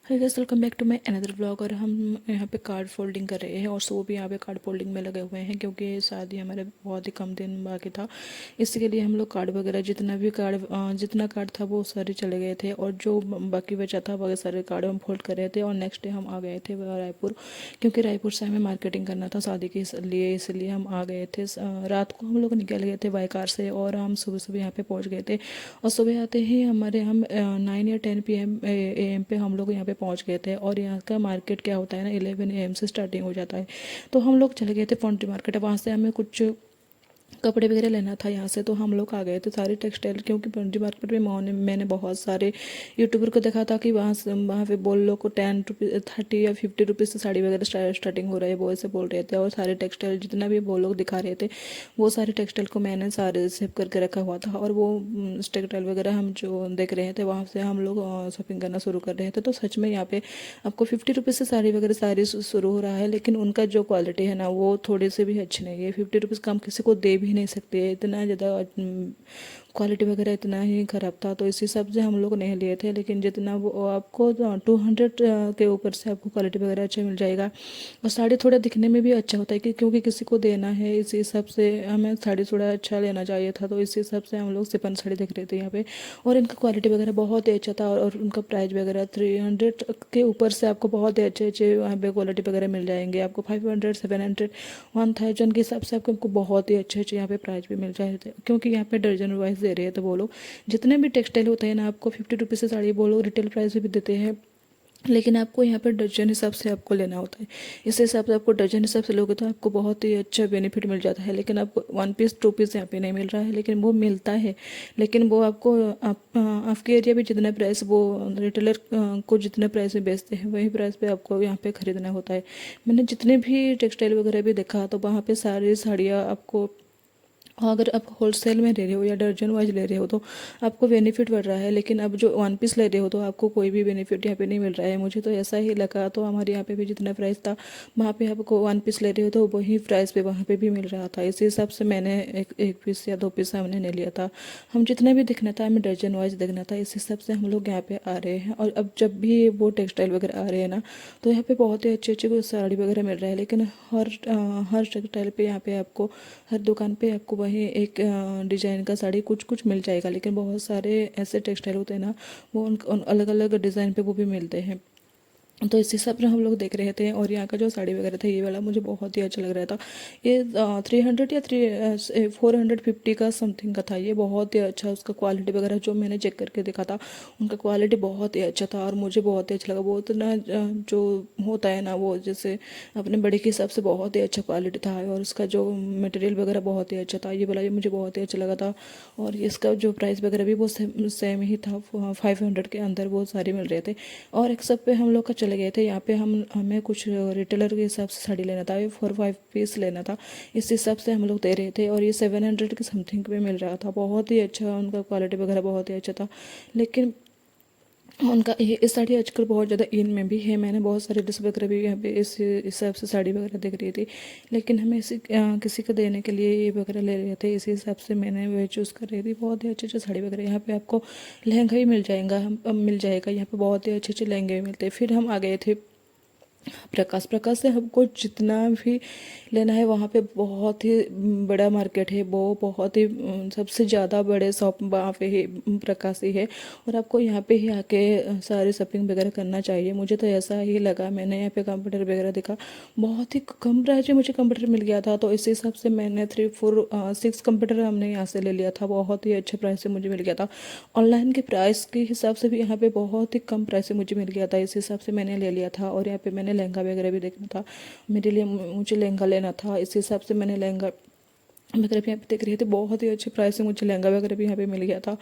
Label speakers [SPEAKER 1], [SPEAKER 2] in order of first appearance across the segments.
[SPEAKER 1] Hi guys, welcome back to my another vlog. और हम यहाँ पे कार्ड फोल्डिंग कर रहे हैं और सो भी यहाँ पे कार्ड फोल्डिंग में लगे हुए हैं क्योंकि शादी हमारे बहुत ही कम दिन बाकी था। इसके लिए हम लोग कार्ड वगैरह जितना कार्ड था वो सारे चले गए थे और जो बाकी बचा था वो सारे कार्ड हम फोल्ड कर रहे थे। और नेक्स्ट डे हम आ गए थे रायपुर, क्योंकि रायपुर से हमें मार्केटिंग करना था शादी के लिए, इसलिए हम आ गए थे। रात को हम लोग निकल गए थे बाई कार से और हम सुबह सुबह यहाँ पे पहुँच गए थे। और सुबह आते ही हम 9 या 10 PM AM पे हम लोग यहाँ पे पहुँच गए थे। और यहाँ का मार्केट क्या होता है ना, 11 AM से स्टार्टिंग हो जाता है। तो हम लोग चले गए थे पॉन्ट्री मार्केट, वहाँ से हमें कुछ कपड़े वगैरह लेना था यहाँ से। तो हम लोग आ गए थे सारे टेक्सटाइल, क्योंकि पॉन्ट्री मार्केट में मैंने बहुत सारे यूट्यूबर को देखा था कि वहाँ पे बोल लो को 10 रुपीज़ 30 या 50 रुपीज़ से साड़ी वगैरह स्टार्टिंग हो रहा है, वो ऐसे बोल रहे थे। और सारे टेक्सटाइल जितना भी वो लोग दिखा रहे थे वो सारे टेक्सटाइल को मैंने सारे सेव करके रखा हुआ था। और वो टेक्सटाइल वगैरह हम जो देख रहे थे वहाँ से हम लोग शॉपिंग करना शुरू कर रहे थे। तो सच में यहाँ पे आपको 50 रुपीज़ से साड़ी वगैरह सारी शुरू हो रहा है, लेकिन उनका जो क्वालिटी है ना वो थोड़ी सी भी अच्छी नहीं है। 50 रुपीज़ का हम किसी को दे भी नहीं सकते, इतना ज़्यादा क्वालिटी वगैरह इतना ही ख़राब था। तो इस हिसाब से हम लोग नहीं लिए थे, लेकिन जितना वो आपको 200 के ऊपर से आपको क्वालिटी वगैरह अच्छा मिल जाएगा। और साड़ी थोड़ा दिखने में भी अच्छा होता है कि क्योंकि किसी को देना है, इस हिसाब से हमें साड़ी थोड़ा अच्छा लेना चाहिए था। तो इस हिसाब से हम लोग सिपन साड़ी देख रहे थे यहाँ पे। और इनका क्वालिटी वगैरह बहुत ही अच्छा था और उनका प्राइस वगैरह 300 के ऊपर से आपको बहुत ही अच्छे अच्छे वहाँ पे क्वालिटी वगैरह मिल जाएंगे। आपको 500, 700, 1000 के हिसाब से आपको बहुत ही अच्छे अच्छे यहाँ पे प्राइस भी मिल जाए थे, क्योंकि यहाँ पे दर्जन वाइज दे रहे हैं। तो वो लोग जितने भी टेक्सटाइल होते हैं ना, आपको 50 रुपीज़ से साड़ी वो लोग रिटेल प्राइस भी देते हैं, लेकिन आपको यहाँ पर दर्जन हिसाब से आपको लेना होता है। इस हिसाब से आपको दर्जन हिसाब से लोगे तो आपको बहुत ही अच्छा बेनिफिट मिल जाता है। लेकिन आपको 1 पीस 2 पीस यहाँ पे नहीं मिल रहा है, लेकिन वो मिलता है। लेकिन वो आपको आपके एरिया में जितना प्राइस वो रिटेलर को जितने प्राइस में बेचते हैं वही प्राइस पे आपको यहाँ पे ख़रीदना होता है। मैंने जितने भी टेक्सटाइल वगैरह भी देखा तो वहाँ पे सारी साड़ियाँ आपको, अगर आप होलसेल में ले रहे हो या दर्जन वाइज ले रहे हो तो आपको बेनिफिट बढ़ रहा है। लेकिन अब जो 1 पीस ले रहे हो तो आपको कोई भी बेनिफिट यहाँ पे नहीं मिल रहा है। मुझे तो ऐसा ही लगा। तो हमारे यहाँ पे भी जितना प्राइस था वहाँ पे आपको 1 पीस ले रहे हो तो वही प्राइस पे वहाँ पे भी मिल रहा था। इसी हिसाब से मैंने एक पीस या 2 पीस हमने नहीं लिया था। हम जितना भी देखना था हमें दर्जन वाइज देखना था। इस हिसाब से हम लोग यहाँ पे आ रहे हैं। और अब जब भी वो टेक्सटाइल वगैरह आ रहे हैं ना, तो यहाँ पे बहुत ही अच्छे अच्छे साड़ी वगैरह मिल रहा है। लेकिन हर टेक्सटाइल पे यहाँ पे आपको, हर दुकान पे आपको वही एक डिज़ाइन का साड़ी कुछ कुछ मिल जाएगा। लेकिन बहुत सारे ऐसे टेक्सटाइल होते हैं ना, वो उन अलग अलग डिज़ाइन पे वो भी मिलते हैं। तो इस हिसाब से हम लोग देख रहे थे। और यहाँ का जो साड़ी वगैरह था ये वाला मुझे बहुत ही अच्छा लग रहा था। ये 300 या 450 का समथिंग का था। ये बहुत ही अच्छा, उसका क्वालिटी वगैरह जो मैंने चेक करके देखा था उनका क्वालिटी बहुत ही अच्छा था और मुझे बहुत ही अच्छा लगा। वो तो ना जो होता है ना, वो जैसे अपने बड़े के हिसाब से बहुत ही अच्छा क्वालिटी था। और उसका जो मटेरियल वगैरह बहुत ही अच्छा था। ये वाला ये मुझे बहुत ही अच्छा लगा था। और इसका जो प्राइस वगैरह भी वो सेम ही था, 500 के अंदर वो सारे मिल रहे थे। और एक सब पे हम लोग का चले गए थे। यहाँ पे हमें कुछ रिटेलर के हिसाब से साड़ी लेना था, ये 4-5 पीस लेना था। इस हिसाब से हम लोग दे रहे थे और ये 700 के समथिंग पे मिल रहा था। बहुत ही अच्छा उनका क्वालिटी वगैरह बहुत ही अच्छा था। लेकिन उनका ये साड़ी आजकल बहुत ज़्यादा इन में भी है। मैंने बहुत सारे ड्रेस वगैरह भी यहाँ पे इस हिसाब से साड़ी वगैरह देख रही थी, लेकिन हमें किसी को देने के लिए ये वगैरह ले रहे थे। इसी हिसाब से मैंने वह चूज़ कर रही थी। बहुत ही अच्छे अच्छे साड़ी वगैरह यहाँ पे आपको लहंगा भी मिल जाएगा। यहाँ पे बहुत ही अच्छे अच्छे लहंगे भी मिलते हैं। फिर हम आ गए थे प्रकाश से। हमको जितना भी लेना है वहाँ पे बहुत ही बड़ा मार्केट है, वो बहुत ही सबसे ज़्यादा बड़े शॉप वहाँ पे ही प्रकाश ही है। और आपको यहाँ पे ही आके सारी शॉपिंग वगैरह करना चाहिए। मुझे तो ऐसा ही लगा। मैंने यहाँ पे कंप्यूटर वगैरह देखा, बहुत ही कम प्राइस में मुझे कंप्यूटर मिल गया था। तो इस हिसाब से मैंने 3-4-6 कंप्यूटर हमने यहाँ से ले लिया था। बहुत ही अच्छे प्राइस से मुझे मिल गया था। ऑनलाइन के प्राइस के हिसाब से भी यहाँ पे बहुत ही कम प्राइस से मुझे मिल गया था। इस हिसाब से मैंने ले लिया था। और यहाँ पे मैंने लहंगा वगैरह भी देखना था मेरे लिए, मुझे लहंगा लेना था। इस हिसाब से मैंने लहंगा वगैरह भी यहाँ पे देख रही थी। बहुत ही अच्छे प्राइस से मुझे लहंगा वगैरह भी यहाँ पे मिल गया था।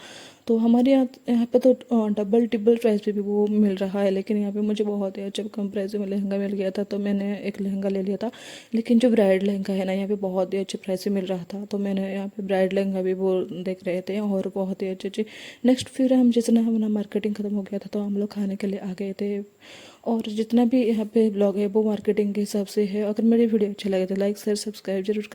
[SPEAKER 1] तो हमारे यहाँ पे तो डबल टिबल प्राइस पे भी वो मिल रहा है, लेकिन यहाँ पे मुझे बहुत ही अच्छा कम प्राइस में लहंगा मिल गया था। तो मैंने एक लहंगा ले लिया था। लेकिन जो ब्राइड लहंगा है ना, यहाँ पे बहुत ही अच्छे प्राइस से मिल रहा था। तो मैंने यहाँ पे ब्राइड लहंगा भी वो देख रहे थे और बहुत ही अच्छे अच्छे। नेक्स्ट फिर हम जितना हमारा मार्केटिंग खत्म हो गया था तो हम लोग खाने के लिए आ गए थे। और जितना भी यहाँ पे ब्लॉग है वो मार्केटिंग के हिसाब से है। अगर मेरी वीडियो अच्छी लगे तो लाइक शेयर सब्सक्राइब जरूर